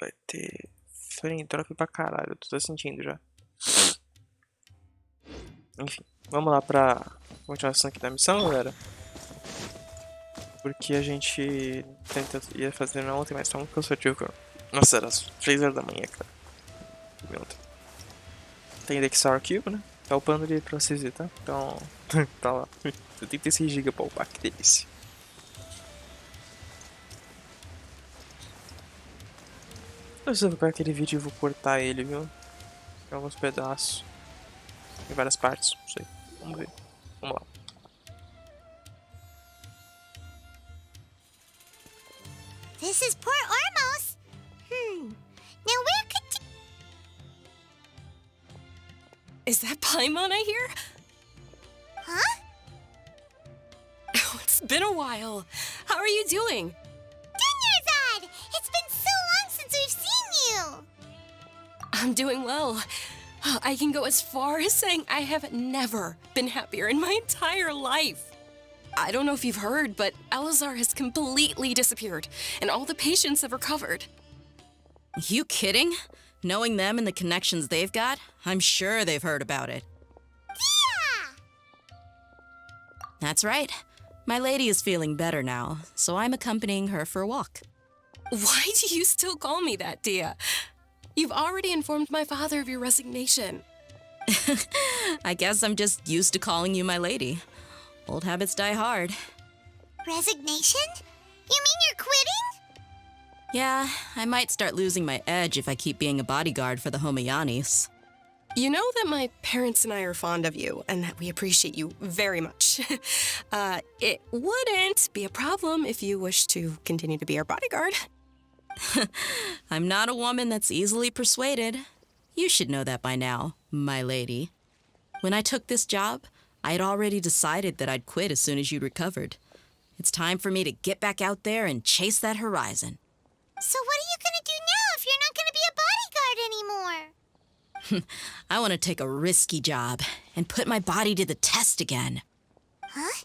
Vai ter frame drop pra caralho, eu tô sentindo já. Enfim, vamos lá pra continuação aqui da missão, galera. Porque a gente ia fazer ontem, mas tá muito cansativo. Nossa, era às 3 horas da manhã, cara. Tem indexar o arquivo, né? Tá upando ele pra vocês verem, tá? Então, tá lá. 76 GB pra upar, que delícia. Eu sei pegar aquele vídeo e vou cortar ele, viu? Em alguns pedaços. Em várias partes, não sei. Vamos ver. Vamos lá. This is Port Ormos. Now where could... Is that Paimon I hear? Huh? Oh, it's been a while. How are you doing? Dunyarzad! It's been so long since we've seen you! I'm doing well. I can go as far as saying I have never been happier in my entire life. I don't know if you've heard, but Elazar has completely disappeared, and all the patients have recovered. You kidding? Knowing them and the connections they've got, I'm sure they've heard about it. Yeah! That's right. My lady is feeling better now, so I'm accompanying her for a walk. Why do you still call me that, Dia? You've already informed my father of your resignation. I guess I'm just used to calling you my lady. Old habits die hard. Resignation? You mean you're quitting? Yeah, I might start losing my edge if I keep being a bodyguard for the Homayanis. You know that my parents and I are fond of you, and that we appreciate you very much. It wouldn't be a problem if you wish to continue to be our bodyguard. I'm not a woman that's easily persuaded. You should know that by now, my lady. When I took this job, I'd already decided that I'd quit as soon as you'd recovered. It's time for me to get back out there and chase that horizon. So what are you gonna do now if you're not gonna be a bodyguard anymore? I want to take a risky job and put my body to the test again. Huh?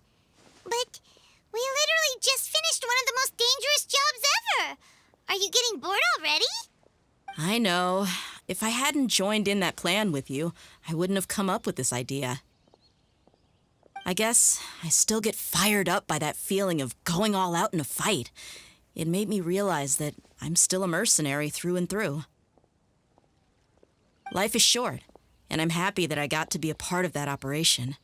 But we literally just finished one of the most dangerous jobs ever. Are you getting bored already? I know. If I hadn't joined in that plan with you, I wouldn't have come up with this idea. I guess I still get fired up by that feeling of going all out in a fight. It made me realize that I'm still a mercenary through and through. Life is short, and I'm happy that I got to be a part of that operation.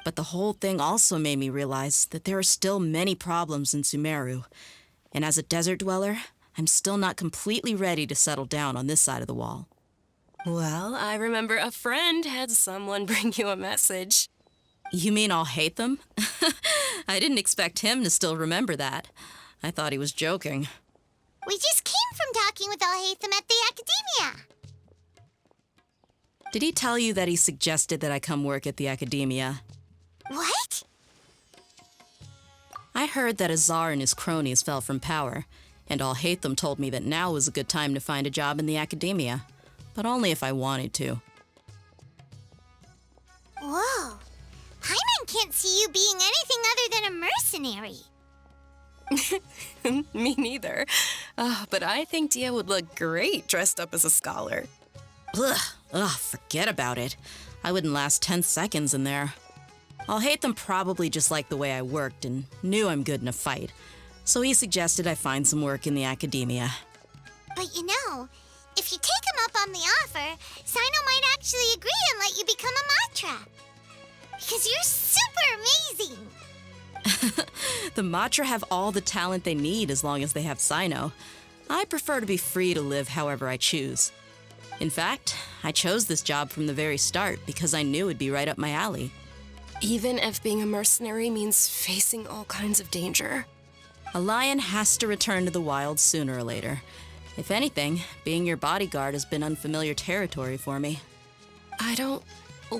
But the whole thing also made me realize that there are still many problems in Sumeru. And as a desert dweller, I'm still not completely ready to settle down on this side of the wall. Well, I remember a friend had someone bring you a message. You mean I'll hate them? I didn't expect him to still remember that. I thought he was joking. We just came from talking with Alhaitham at the Academia. Did he tell you that he suggested that I come work at the Academia? What? I heard that Azar and his cronies fell from power, and Alhaitham told me that now was a good time to find a job in the Academia, but only if I wanted to. Whoa. Paimon can't see you being anything other than a mercenary. Me neither. But I think Dia would look great dressed up as a scholar. Forget about it. I wouldn't last 10 seconds in there. Alhaitham probably just liked the way I worked and knew I'm good in a fight, so he suggested I find some work in the Academia. But you know, if you take him up on the offer, Sino might actually agree and let you become a Matra. Because you're super amazing! The Matra have all the talent they need as long as they have Sino. I prefer to be free to live however I choose. In fact, I chose this job from the very start because I knew it'd be right up my alley. Even if being a mercenary means facing all kinds of danger. A lion has to return to the wild sooner or later. If anything, being your bodyguard has been unfamiliar territory for me. I don't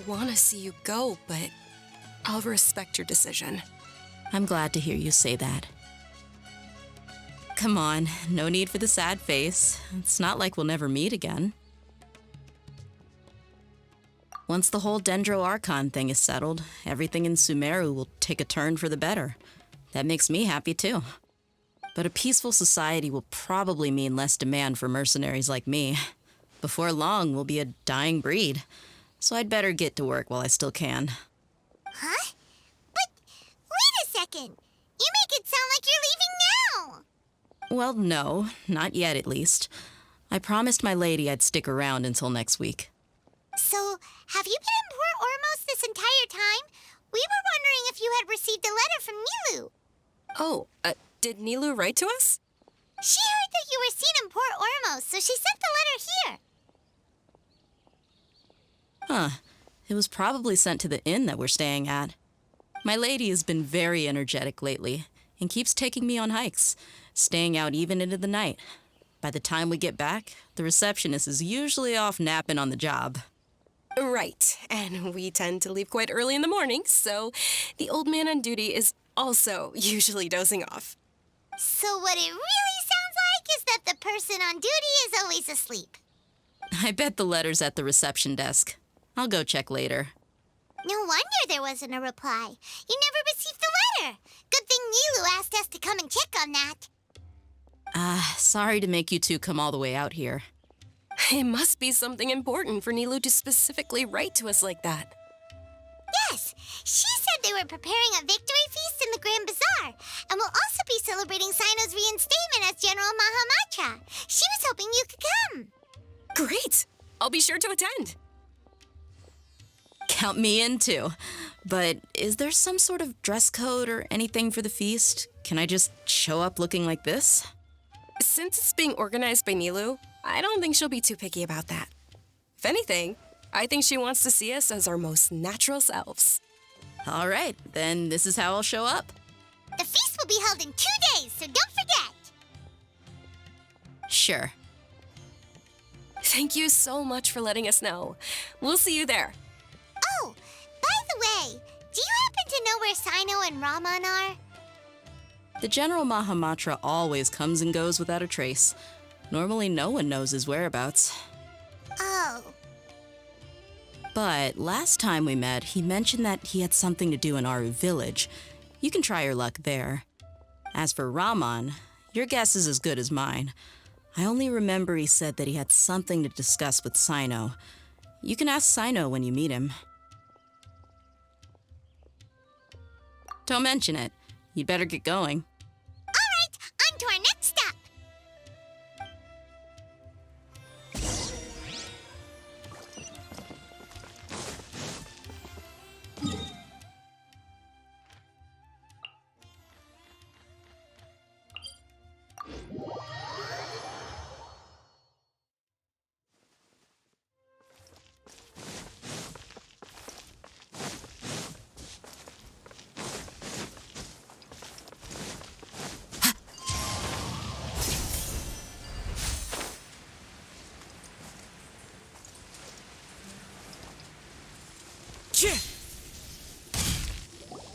want to see you go, but I'll respect your decision. I'm glad to hear you say that. Come on, no need for the sad face. It's not like we'll never meet again. Once the whole Dendro Archon thing is settled, everything in Sumeru will take a turn for the better. That makes me happy too. But a peaceful society will probably mean less demand for mercenaries like me. Before long, we'll be a dying breed. So I'd better get to work while I still can. Huh? But wait a second. You make it sound like you're leaving now. Well, no, not yet at least. I promised my lady I'd stick around until next week. So, have you been in Port Ormos this entire time? We were wondering if you had received a letter from Nilu. Oh, did Nilu write to us? She heard that you were seen in Port Ormos, so she sent the letter here. Huh. It was probably sent to the inn that we're staying at. My lady has been very energetic lately and keeps taking me on hikes, staying out even into the night. By the time we get back, the receptionist is usually off napping on the job. Right, and we tend to leave quite early in the morning, so the old man on duty is also usually dozing off. So what it really sounds like is that the person on duty is always asleep. I bet the letter's at the reception desk. I'll go check later. No wonder there wasn't a reply. You never received the letter. Good thing Nilu asked us to come and check on that. Sorry to make you two come all the way out here. It must be something important for Nilu to specifically write to us like that. Yes, she said they were preparing a victory feast in the Grand Bazaar, and will also be celebrating Sino's reinstatement as General Mahamatra. She was hoping you could come. Great! I'll be sure to attend. Count me in too. But is there some sort of dress code or anything for the feast? Can I just show up looking like this? Since it's being organized by Nilu, I don't think she'll be too picky about that. If anything, I think she wants to see us as our most natural selves. All right, then this is how I'll show up. The feast will be held in 2 days, so don't forget. Sure. Thank you so much for letting us know. We'll see you there. Oh, by the way, do you happen to know where Sino and Raman are? The General Mahamatra always comes and goes without a trace. Normally no one knows his whereabouts. Oh. But last time we met, he mentioned that he had something to do in Aru village. You can try your luck there. As for Raman, your guess is as good as mine. I only remember he said that he had something to discuss with Sino. You can ask Sino when you meet him. Don't mention it. You'd better get going. All right, on to our next stop.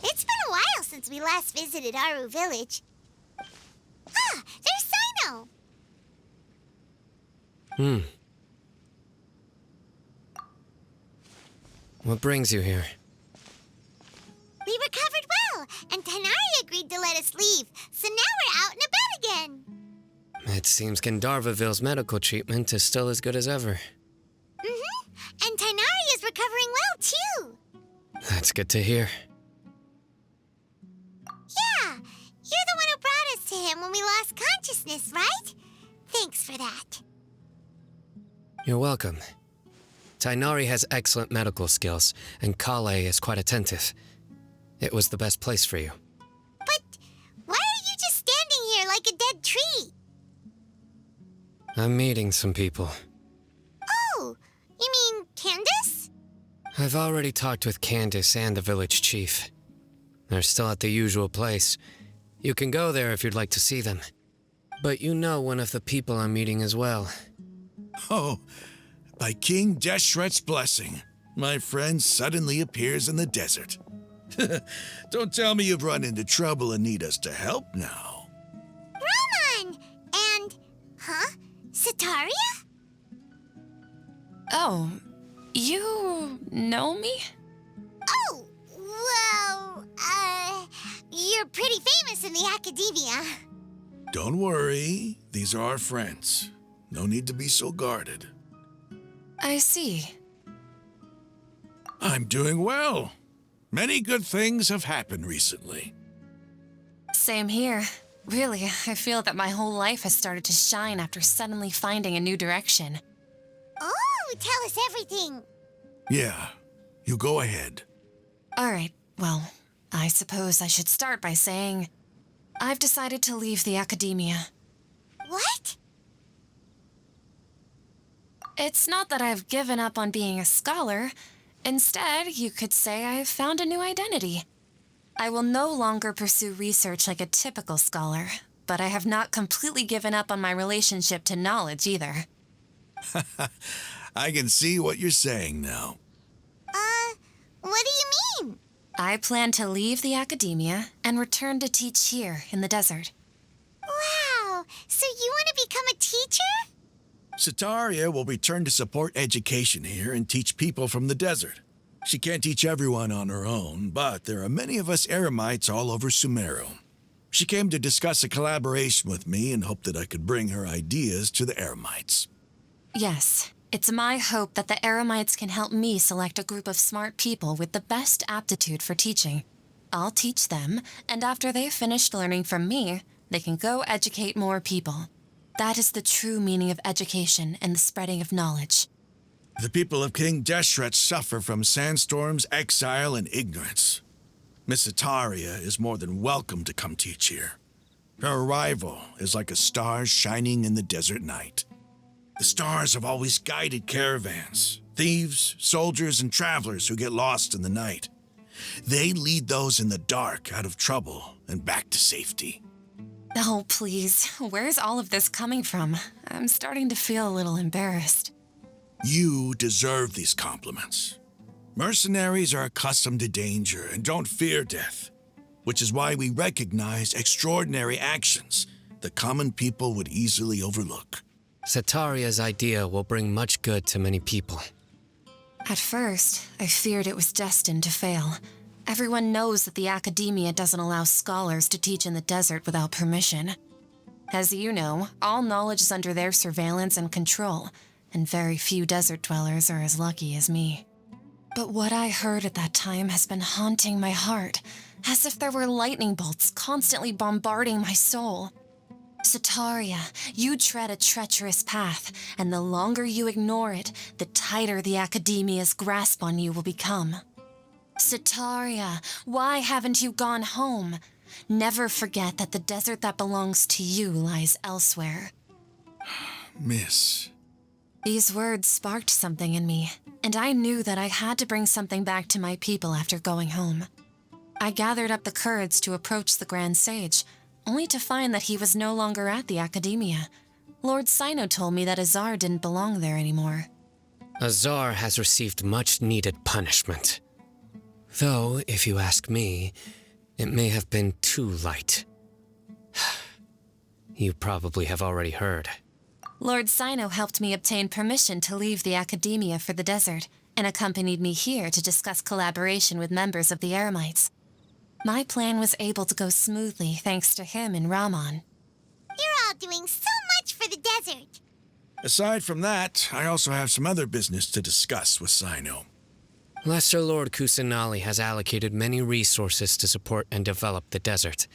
It's been a while since we last visited Aru village. Ah, there's Sino. What brings you here? We recovered well, and Tainari agreed to let us leave, so now we're out and about again. It seems Gandharvaville's medical treatment is still as good as ever. And Tainari is recovering well, too. That's good to hear. Yeah, you're the one who brought us to him when we lost consciousness, right? Thanks for that. You're welcome. Tainari has excellent medical skills, and Kale is quite attentive. It was the best place for you. But why are you just standing here like a dead tree? I'm meeting some people. Oh, you mean Candace? I've already talked with Candace and the village chief. They're still at the usual place. You can go there if you'd like to see them. But you know one of the people I'm meeting as well. Oh, by King Deshret's blessing, my friend suddenly appears in the desert. Don't tell me you've run into trouble and need us to help now. Raman! And, Sataria? Oh, you know me? Oh, well, you're pretty famous in the academia. Don't worry, these are our friends. No need to be so guarded. I see. I'm doing well. Many good things have happened recently. Same here. Really, I feel that my whole life has started to shine after suddenly finding a new direction. Oh, tell us everything. Yeah, you go ahead. All right, well, I suppose I should start by saying I've decided to leave the academia. What? It's not that I've given up on being a scholar. Instead, you could say I've found a new identity. I will no longer pursue research like a typical scholar, but I have not completely given up on my relationship to knowledge either. I can see what you're saying now. What do you mean? I plan to leave the academia and return to teach here in the desert. Wow, so you want to become a teacher? Sataria will return to support education here and teach people from the desert. She can't teach everyone on her own, but there are many of us Eremites all over Sumeru. She came to discuss a collaboration with me and hoped that I could bring her ideas to the Eremites. Yes, it's my hope that the Eremites can help me select a group of smart people with the best aptitude for teaching. I'll teach them, and after they've finished learning from me, they can go educate more people. That is the true meaning of education and the spreading of knowledge. The people of King Deshret suffer from sandstorms, exile, and ignorance. Miss Sataria is more than welcome to come teach here. Her arrival is like a star shining in the desert night. The stars have always guided caravans, thieves, soldiers, and travelers who get lost in the night. They lead those in the dark out of trouble and back to safety. Oh, please, where's all of this coming from? I'm starting to feel a little embarrassed. You deserve these compliments. Mercenaries are accustomed to danger and don't fear death, which is why we recognize extraordinary actions that common people would easily overlook. Sataria's idea will bring much good to many people. At first, I feared it was destined to fail. Everyone knows that the academia doesn't allow scholars to teach in the desert without permission. As you know, all knowledge is under their surveillance and control, and very few desert dwellers are as lucky as me. But what I heard at that time has been haunting my heart, as if there were lightning bolts constantly bombarding my soul. Sataria, you tread a treacherous path, and the longer you ignore it, the tighter the academia's grasp on you will become. Sataria, why haven't you gone home? Never forget that the desert that belongs to you lies elsewhere. Miss. These words sparked something in me, and I knew that I had to bring something back to my people after going home. I gathered up the courage to approach the Grand Sage, only to find that he was no longer at the academia. Lord Sino told me that Azar didn't belong there anymore. Azar has received much-needed punishment. Though, if you ask me, it may have been too light. You probably have already heard. Lord Sino helped me obtain permission to leave the academia for the desert, and accompanied me here to discuss collaboration with members of the Eremites. My plan was able to go smoothly thanks to him and Rahman. You're all doing so much for the desert. Aside from that, I also have some other business to discuss with Sino. Lesser Lord Kusanali has allocated many resources to support and develop the desert.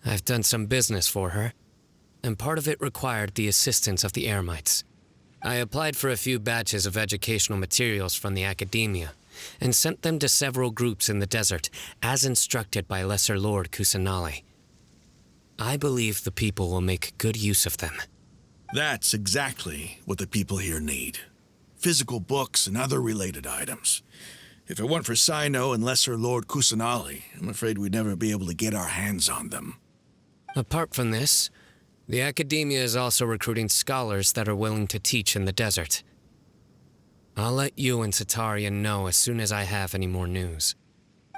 I've done some business for her, and part of it required the assistance of the Eremites. I applied for a few batches of educational materials from the academia, and sent them to several groups in the desert, as instructed by Lesser Lord Kusanali. I believe the people will make good use of them. That's exactly what the people here need. Physical books and other related items. If it weren't for Sino and Lesser Lord Kusanali, I'm afraid we'd never be able to get our hands on them. Apart from this, the academia is also recruiting scholars that are willing to teach in the desert. I'll let you and Sataria know as soon as I have any more news.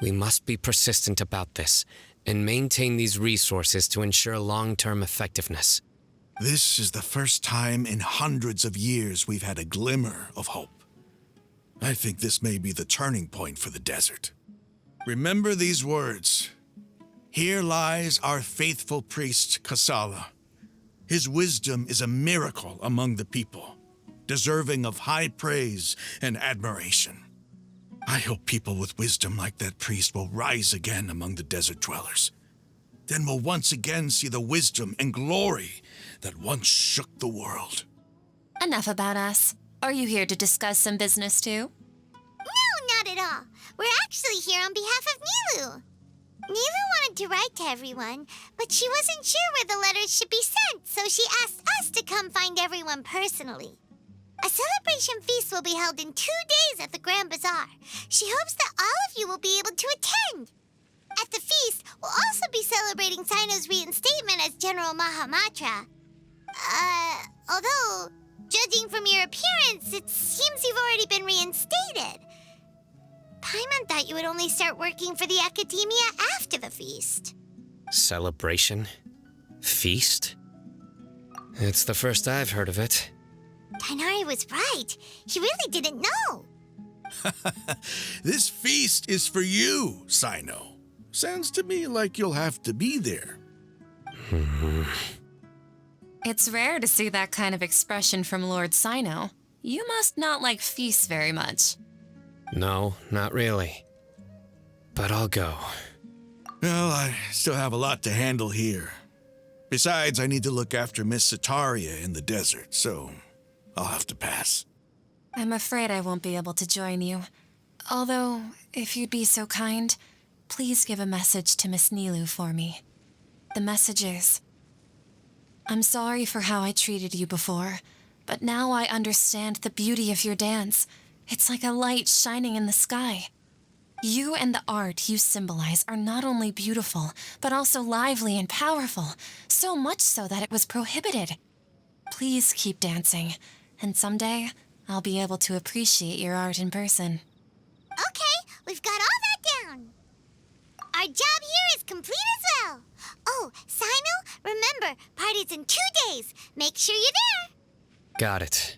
We must be persistent about this, and maintain these resources to ensure long-term effectiveness. This is the first time in hundreds of years we've had a glimmer of hope. I think this may be the turning point for the desert. Remember these words. Here lies our faithful priest, Kasala. His wisdom is a miracle among the people, deserving of high praise and admiration. I hope people with wisdom like that priest will rise again among the desert dwellers. Then we'll once again see the wisdom and glory that once shook the world. Enough about us. Are you here to discuss some business too? No, not at all. We're actually here on behalf of Nilu. Nilu wanted to write to everyone, but she wasn't sure where the letters should be sent, so she asked us to come find everyone personally. A celebration feast will be held in 2 days at the Grand Bazaar. She hopes that all of you will be able to attend. At the feast, we'll also be celebrating Sino's reinstatement as General Mahamatra. Although, judging from your appearance, it seems you've already been reinstated. Paimon thought you would only start working for the Academia after the feast. Celebration? Feast? It's the first I've heard of it. Tighnari was right. He really didn't know. This feast is for you, Sino. Sounds to me like you'll have to be there. It's rare to see that kind of expression from Lord Sino. You must not like feasts very much. No, not really. But I'll go. Well, I still have a lot to handle here. Besides, I need to look after Miss Sataria in the desert, so I'll have to pass. I'm afraid I won't be able to join you. Although, if you'd be so kind, please give a message to Miss Nilu for me. The message is, I'm sorry for how I treated you before, but now I understand the beauty of your dance. It's like a light shining in the sky. You and the art you symbolize are not only beautiful, but also lively and powerful, so much so that it was prohibited. Please keep dancing, and someday I'll be able to appreciate your art in person. Okay, we've got all that down. Our job here is complete as well. Oh, Sino, remember, party's in 2 days. Make sure you're there. Got it.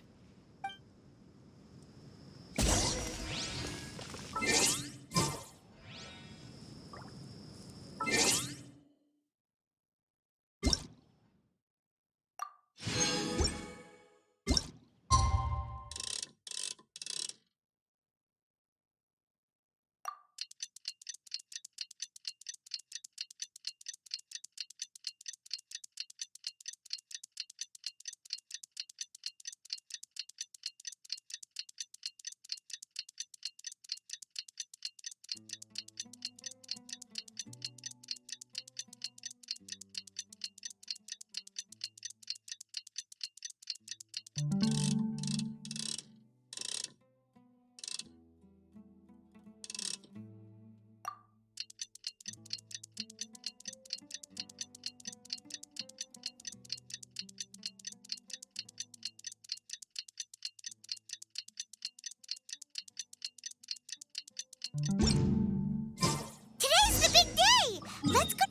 Today's the big day. Let's go.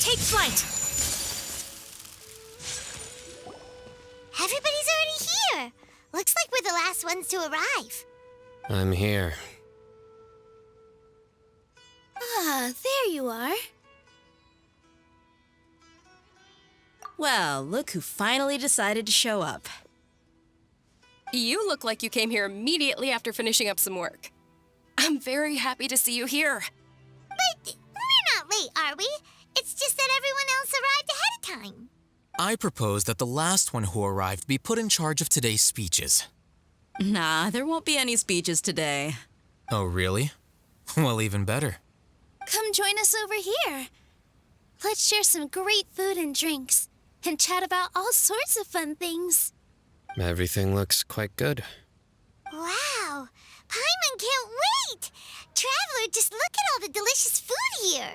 Take flight! Everybody's already here. Looks like we're the last ones to arrive. I'm here. Ah, there you are. Well, look who finally decided to show up. You look like you came here immediately after finishing up some work. I'm very happy to see you here. But we're not late, are we? It's just that everyone else arrived ahead of time. I propose that the last one who arrived be put in charge of today's speeches. Nah, there won't be any speeches today. Oh, really? Well, even better. Come join us over here. Let's share some great food and drinks, and chat about all sorts of fun things. Everything looks quite good. Wow! Paimon can't wait! Traveler, just look at all the delicious food here!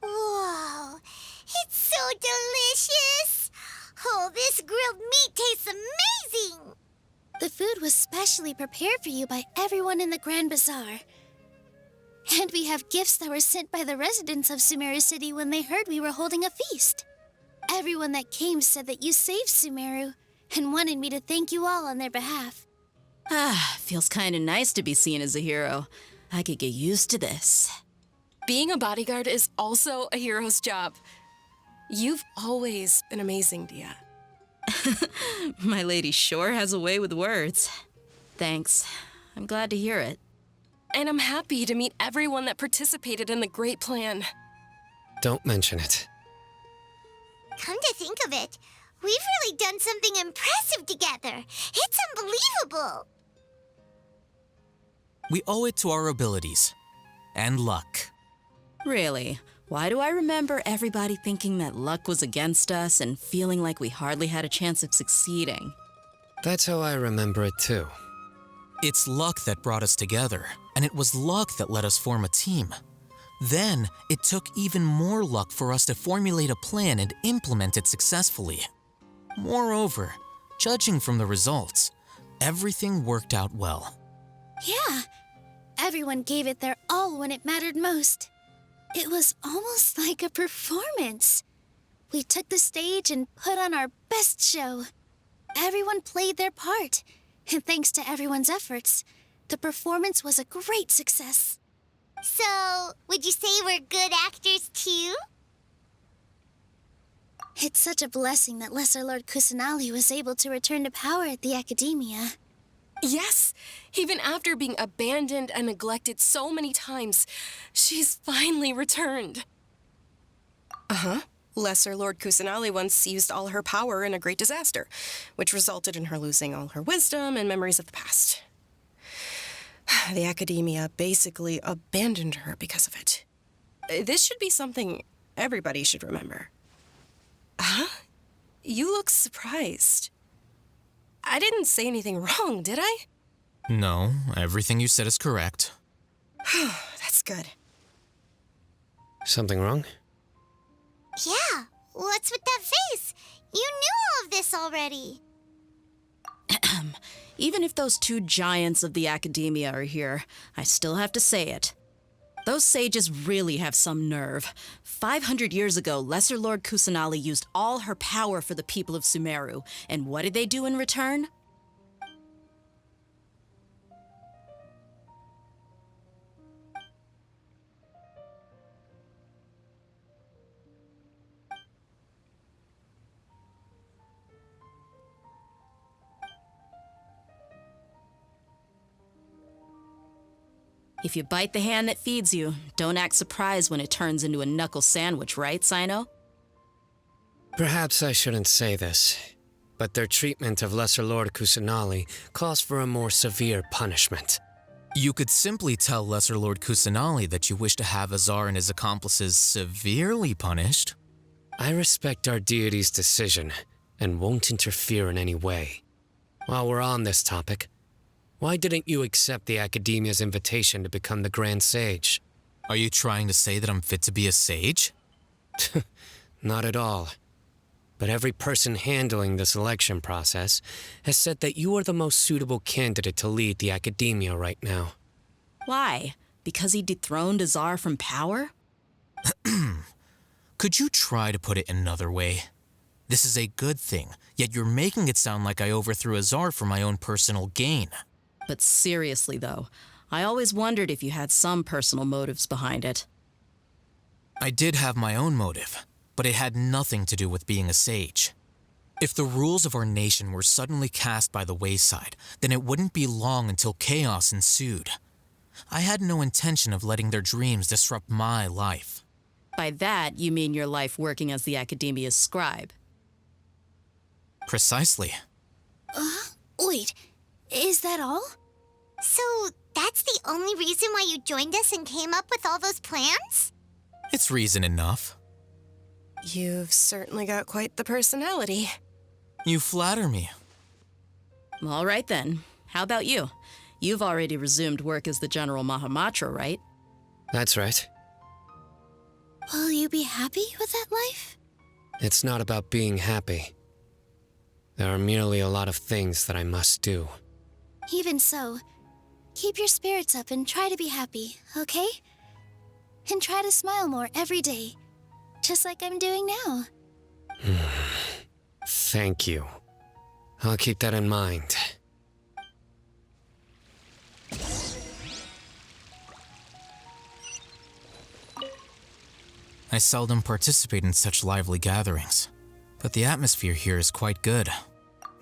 Whoa! It's so delicious! Oh, this grilled meat tastes amazing! The food was specially prepared for you by everyone in the Grand Bazaar. And we have gifts that were sent by the residents of Sumeru City when they heard we were holding a feast. Everyone that came said that you saved Sumeru and wanted me to thank you all on their behalf. Feels kind of nice to be seen as a hero. I could get used to this. Being a bodyguard is also a hero's job. You've always been amazing, Dia. My lady sure has a way with words. Thanks. I'm glad to hear it. And I'm happy to meet everyone that participated in the great plan. Don't mention it. Come to think of it, we've really done something impressive together. It's unbelievable. We owe it to our abilities. And luck. Really? Why do I remember everybody thinking that luck was against us and feeling like we hardly had a chance of succeeding? That's how I remember it too. It's luck that brought us together, and it was luck that let us form a team. Then, it took even more luck for us to formulate a plan and implement it successfully. Moreover, judging from the results, everything worked out well. Yeah, everyone gave it their all when it mattered most. It was almost like a performance. We took the stage and put on our best show. Everyone played their part, and thanks to everyone's efforts, the performance was a great success. So, would you say we're good actors too? It's such a blessing that Lesser Lord Kusanali was able to return to power at the Academia. Yes, even after being abandoned and neglected so many times, she's finally returned. Lesser Lord Kusanali once used all her power in a great disaster, which resulted in her losing all her wisdom and memories of the past. The Academia basically abandoned her because of it. This should be something everybody should remember. Huh? You look surprised. I didn't say anything wrong, did I? No, everything you said is correct. That's good. Something wrong? Yeah, what's with that face? You knew all of this already. Even if those two giants of the Academia are here, I still have to say it. Those sages really have some nerve. 500 years ago, Lesser Lord Kusanali used all her power for the people of Sumeru, and what did they do in return? If you bite the hand that feeds you, don't act surprised when it turns into a knuckle sandwich, right, Sino? Perhaps I shouldn't say this, but their treatment of Lesser Lord Kusanali calls for a more severe punishment. You could simply tell Lesser Lord Kusanali that you wish to have Azar and his accomplices severely punished. I respect our deity's decision and won't interfere in any way. While we're on this topic, why didn't you accept the Academia's invitation to become the Grand Sage? Are you trying to say that I'm fit to be a sage? Not at all. But every person handling the selection process has said that you are the most suitable candidate to lead the Academia right now. Why? Because he dethroned Azar from power? Could you try to put it another way? This is a good thing, yet you're making it sound like I overthrew Azar for my own personal gain. But seriously, though, I always wondered if you had some personal motives behind it. I did have my own motive, but it had nothing to do with being a sage. If the rules of our nation were suddenly cast by the wayside, then it wouldn't be long until chaos ensued. I had no intention of letting their dreams disrupt my life. By that, you mean your life working as the Academia's scribe. Precisely. Wait, is that all? So, that's the only reason why you joined us and came up with all those plans? It's reason enough. You've certainly got quite the personality. You flatter me. All right then. How about you? You've already resumed work as the General Mahamatra, right? That's right. Will you be happy with that life? It's not about being happy. There are merely a lot of things that I must do. Even so, keep your spirits up and try to be happy, okay? And try to smile more every day, just like I'm doing now. Thank you. I'll keep that in mind. I seldom participate in such lively gatherings, but the atmosphere here is quite good.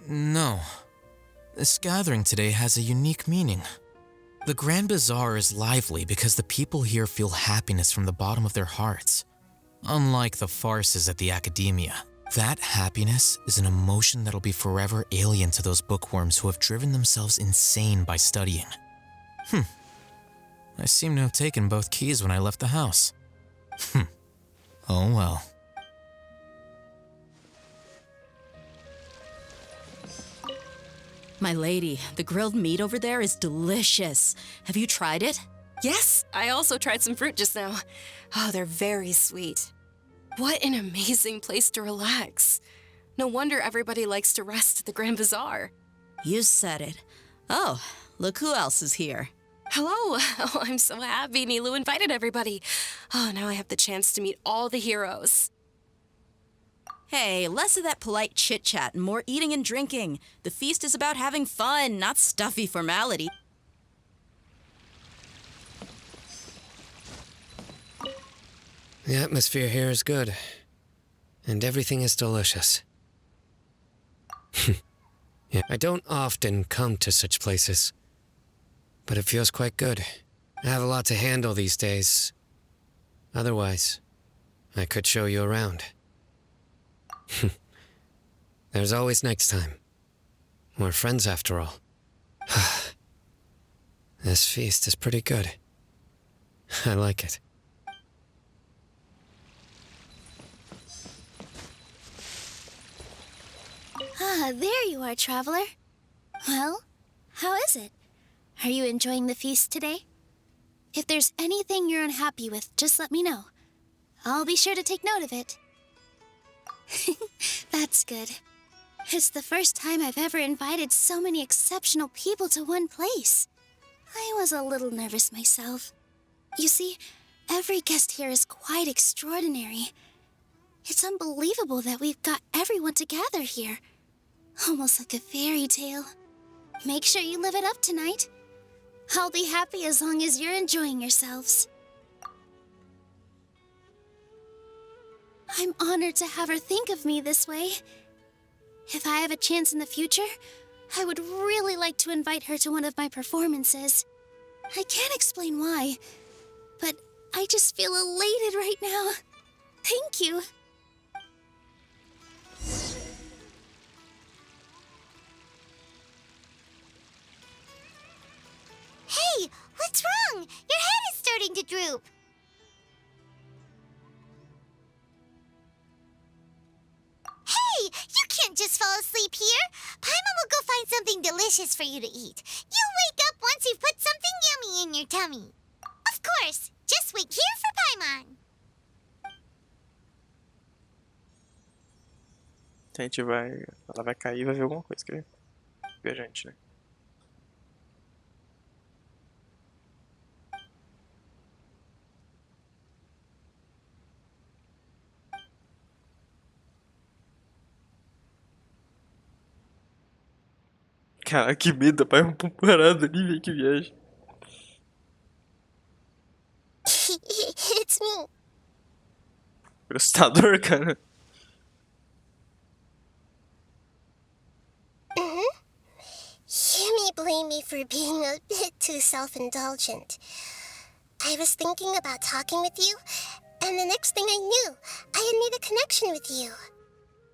No, this gathering today has a unique meaning. The Grand Bazaar is lively because the people here feel happiness from the bottom of their hearts. Unlike the farces at the Academia, that happiness is an emotion that'll be forever alien to those bookworms who have driven themselves insane by studying. I seem to have taken both keys when I left the house. Oh well. My lady, the grilled meat over there is delicious. Have you tried it? Yes, I also tried some fruit just now. Oh, they're very sweet. What an amazing place to relax. No wonder everybody likes to rest at the Grand Bazaar. You said it. Oh, look who else is here. Hello. Oh, I'm so happy Nilou invited everybody. Oh, now I have the chance to meet all the heroes. Hey, less of that polite chit-chat and more eating and drinking. The feast is about having fun, not stuffy formality. The atmosphere here is good, and everything is delicious. Yeah, I don't often come to such places, but it feels quite good. I have a lot to handle these days. Otherwise, I could show you around. There's always next time. We're friends after all. This feast is pretty good. I like it. Ah, there you are, traveler. Well, how is it? Are you enjoying the feast today? If there's anything you're unhappy with, just let me know. I'll be sure to take note of it. That's good. It's the first time I've ever invited so many exceptional people to one place. I was a little nervous myself. You see, every guest here is quite extraordinary. It's unbelievable that we've got everyone together here. Almost like a fairy tale. Make sure you live it up tonight. I'll be happy as long as you're enjoying yourselves. I'm honored to have her think of me this way. If I have a chance in the future, I would really like to invite her to one of my performances. I can't explain why, but I just feel elated right now. Thank you. Hey, what's wrong? Your head is starting to droop. Hey, you can't just fall asleep here. Paimon will go find something delicious for you to eat. You'll wake up once you've put something yummy in your tummy. Of course, just wait here for Paimon. A gente vai... Ela vai cair e vai ver alguma coisa, quer ver? Ver a gente, né? Cara, que medo, pai. Um parado ali, velho, que viagem. It's me. Assustador, cara. me for being a bit too self-indulgent. I was thinking about talking with you, and the next thing I knew, I had made a connection with you.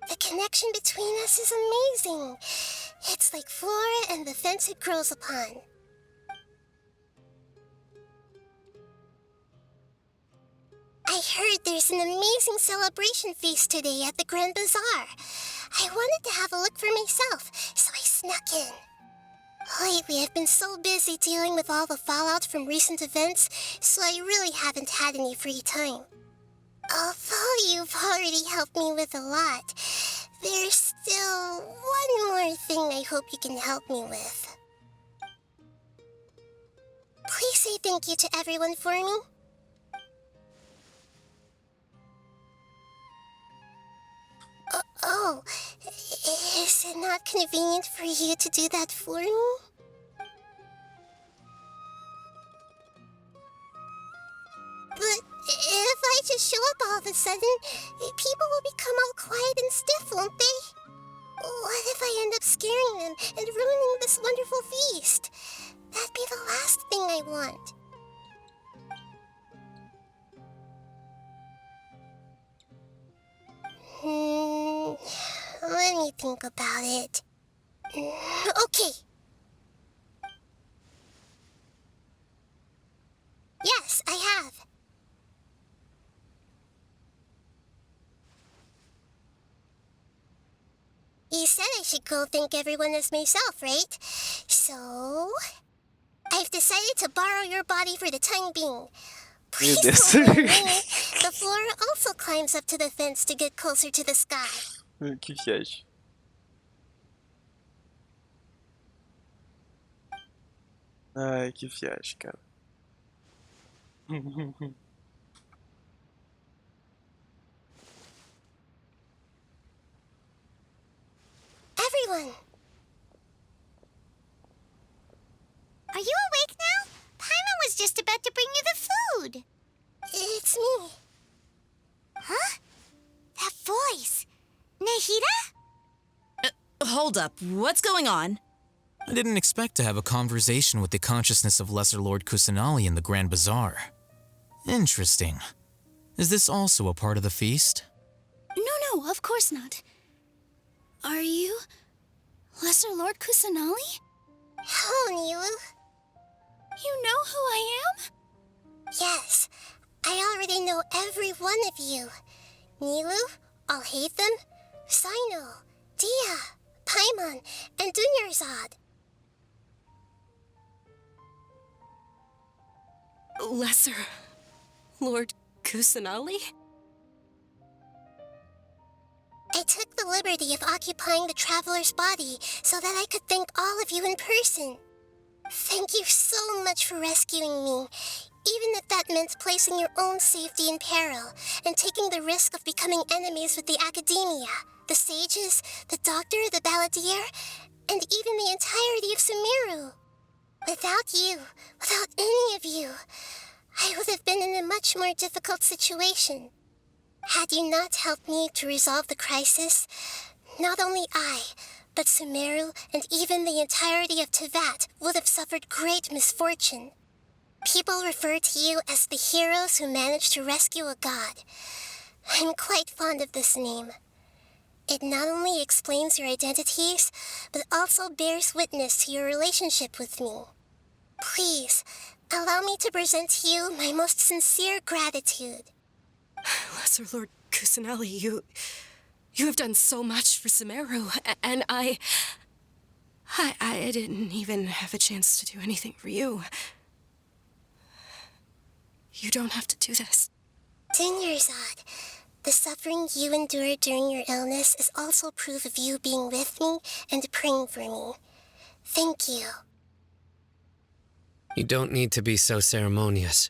The connection between us is amazing. It's like flora and the fence it grows upon. I heard there's an amazing celebration feast today at the Grand Bazaar. I wanted to have a look for myself, so I snuck in. Lately, I've been so busy dealing with all the fallout from recent events, so I really haven't had any free time. Although you've already helped me with a lot, there's still one more thing I hope you can help me with. Please say thank you to everyone for me. Oh, is it not convenient for you to do that for me? But if I just show up all of a sudden, people will become all quiet and stiff, won't they? What if I end up scaring them and ruining this wonderful feast? That'd be the last thing I want. Let me think about it. Okay. Yes, I have. You said I should go thank everyone as myself, right? So, I've decided to borrow your body for the time being. Please don't mind me. The flora also climbs up to the fence to get closer to the sky. Que viagem. Ai, que viagem, cara. Everyone! Are you awake now? Paimon was just about to bring you the food. It's me. Huh? That voice. Nahida? Hold up, what's going on? I didn't expect to have a conversation with the consciousness of Lesser Lord Kusanali in the Grand Bazaar. Interesting. Is this also a part of the feast? No, of course not. Are you Lesser Lord Kusanali? Hello, Nilu. You know who I am? Yes, I already know every one of you. Nilu, Alhaitham, Sino, Dia, Paimon, and Dunyarzad. Lesser Lord Kusanali? I took the liberty of occupying the traveler's body so that I could thank all of you in person. Thank you so much for rescuing me, even if that meant placing your own safety in peril and taking the risk of becoming enemies with the academia, the sages, the doctor, the balladeer, and even the entirety of Sumeru. Without you, without any of you, I would have been in a much more difficult situation. Had you not helped me to resolve the crisis, not only I, but Sumeru and even the entirety of Tevat would have suffered great misfortune. People refer to you as the heroes who managed to rescue a god. I'm quite fond of this name. It not only explains your identities, but also bears witness to your relationship with me. Please, allow me to present to you my most sincere gratitude. Lesser Lord Kusanali, you have done so much for Sumeru, and I didn't even have a chance to do anything for you. You don't have to do this. Dunyarzad, the suffering you endured during your illness is also proof of you being with me and praying for me. Thank you. You don't need to be so ceremonious.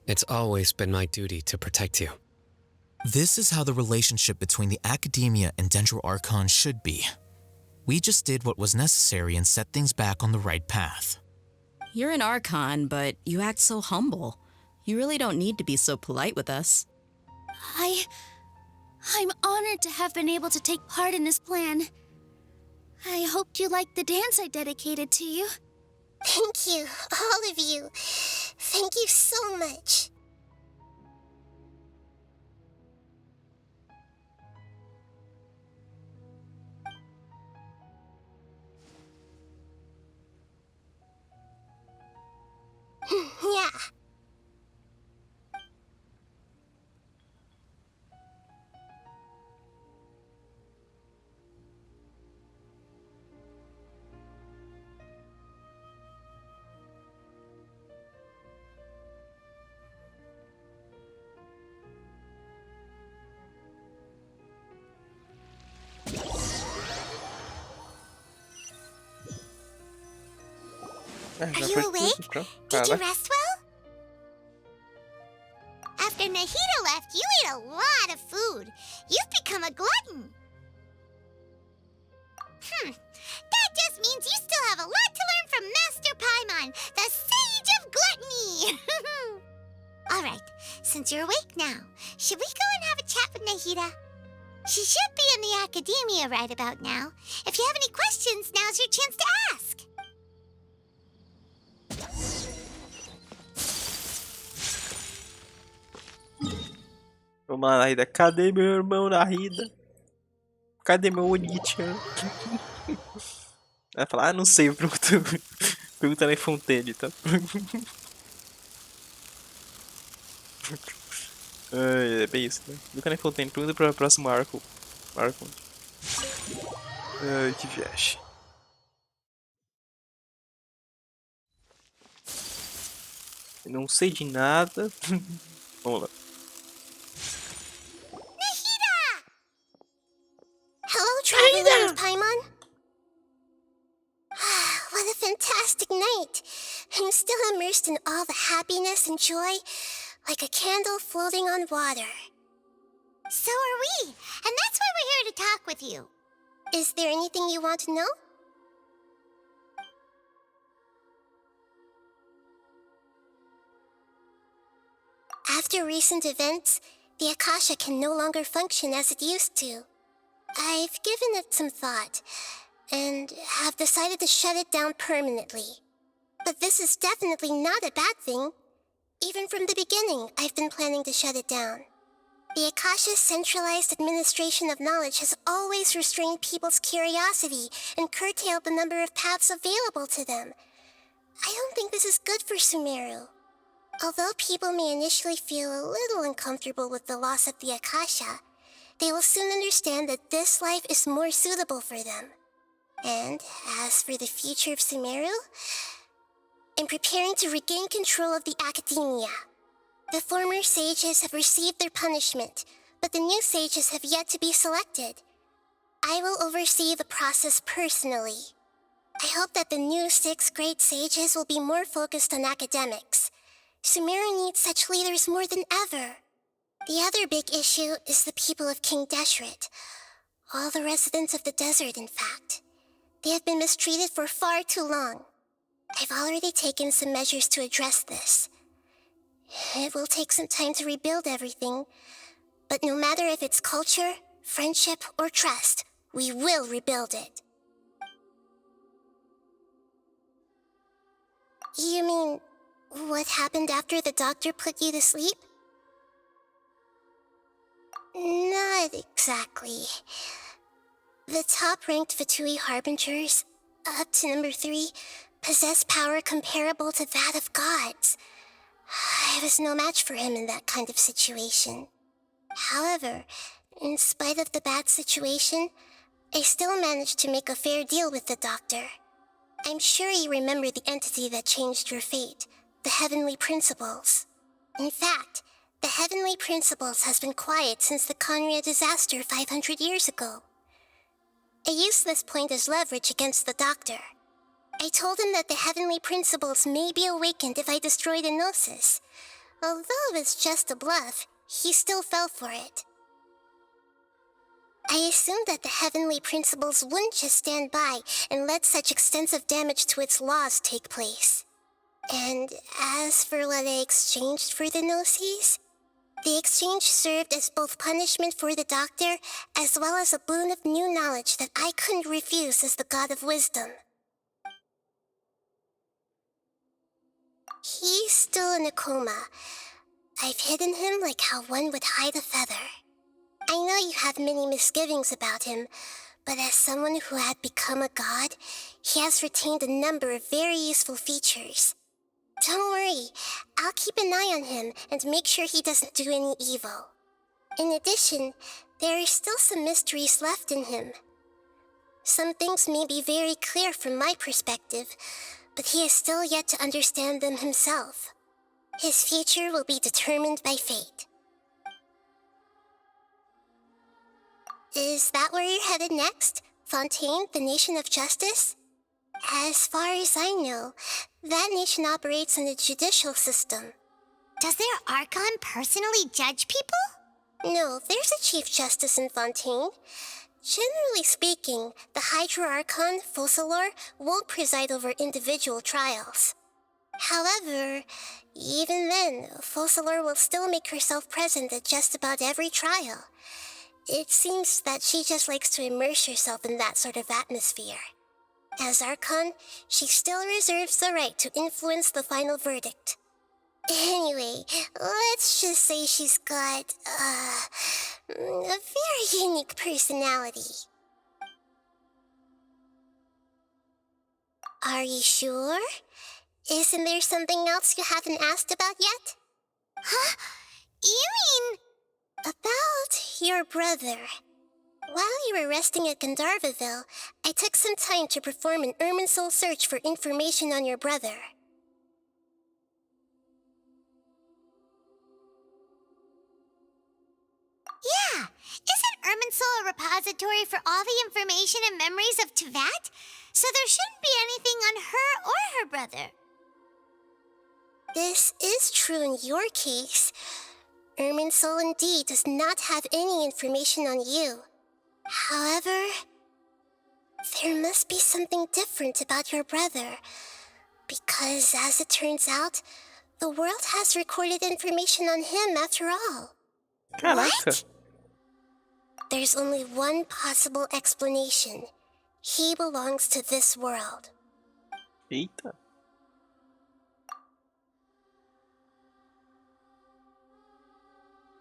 It's always been my duty to protect you. This is how the relationship between the Academia and Dendro Archon should be. We just did what was necessary and set things back on the right path. You're an Archon, but you act so humble. You really don't need to be so polite with us. I'm honored to have been able to take part in this plan. I hoped you liked the dance I dedicated to you. Thank you, all of you. Thank you so much. Yeah. É, Are já you foi awake? tudo, pronto. Did you Caraca. rest well? After Nahida left, you ate a lot of food. You've become a glutton. That just means you still have a lot to learn from Master Paimon, the Sage of Gluttony. Alright, since you're awake now, should we go and have a chat with Nahida? She should be in the academia right about now. If you have any questions, now's your chance to ask. Vamos lá, Nahida. Cadê meu irmão, Nahida? Cadê meu Oni-chan? Ela fala, não sei, pergunta na Fontaine, tá? É bem isso, né? Pergunta na Fontaine, pergunta para o próximo arco. Arconte. Ai, que viagem. Não sei de nada. Vamos lá. Hello, Traveler Paimon. What a fantastic night. I'm still immersed in all the happiness and joy, like a candle floating on water. So are we, and that's why we're here to talk with you. Is there anything you want to know? After recent events, the Akasha can no longer function as it used to. I've given it some thought, and have decided to shut it down permanently. But this is definitely not a bad thing. Even from the beginning, I've been planning to shut it down. The Akasha's centralized administration of knowledge has always restrained people's curiosity and curtailed the number of paths available to them. I don't think this is good for Sumeru. Although people may initially feel a little uncomfortable with the loss of the Akasha, they will soon understand that this life is more suitable for them. And as for the future of Sumeru, I'm preparing to regain control of the academia. The former sages have received their punishment, but the new sages have yet to be selected. I will oversee the process personally. I hope that the new 6 great sages will be more focused on academics. Sumeru needs such leaders more than ever. The other big issue is the people of King Deshret. All the residents of the desert, in fact. They have been mistreated for far too long. I've already taken some measures to address this. It will take some time to rebuild everything, but no matter if it's culture, friendship, or trust, we will rebuild it. You mean, what happened after the doctor put you to sleep? Not exactly. The top-ranked Fatui Harbingers, up to number 3, possess power comparable to that of gods. I was no match for him in that kind of situation. However, in spite of the bad situation, I still managed to make a fair deal with the doctor. I'm sure you remember the entity that changed your fate, the Heavenly Principles. In fact, the Heavenly Principles has been quiet since the Conria disaster 500 years ago. I used this point as leverage against the doctor. I told him that the Heavenly Principles may be awakened if I destroy the Gnosis. Although it's just a bluff, he still fell for it. I assumed that the Heavenly Principles wouldn't just stand by and let such extensive damage to its laws take place. And as for what I exchanged for the Gnosis, the exchange served as both punishment for the doctor as well as a boon of new knowledge that I couldn't refuse as the God of Wisdom. He's still in a coma. I've hidden him like how one would hide a feather. I know you have many misgivings about him, but as someone who had become a god, he has retained a number of very useful features. Don't worry, I'll keep an eye on him and make sure he doesn't do any evil. In addition, there are still some mysteries left in him. Some things may be very clear from my perspective, but he is still yet to understand them himself. His future will be determined by fate. Is that where you're headed next? Fontaine, the Nation of Justice? As far as I know, that nation operates on a judicial system. Does their Archon personally judge people? No, there's a Chief Justice in Fontaine. Generally speaking, the Hydra Archon, Focalor, won't preside over individual trials. However, even then, Focalor will still make herself present at just about every trial. It seems that she just likes to immerse herself in that sort of atmosphere. As Archon, she still reserves the right to influence the final verdict. Anyway, let's just say she's got, a very unique personality. Are you sure? Isn't there something else you haven't asked about yet? Huh? You mean... About your brother. While you were resting at Gandharvaville, I took some time to perform an Irminsul search for information on your brother. Yeah, isn't Irminsul a repository for all the information and memories of Teyvat? So there shouldn't be anything on her or her brother. This is true in your case. Irminsul indeed does not have any information on you. However, there must be something different about your brother. Because, as it turns out, the world has recorded information on him after all. Caraca. There's only one possible explanation. He belongs to this world. Eita.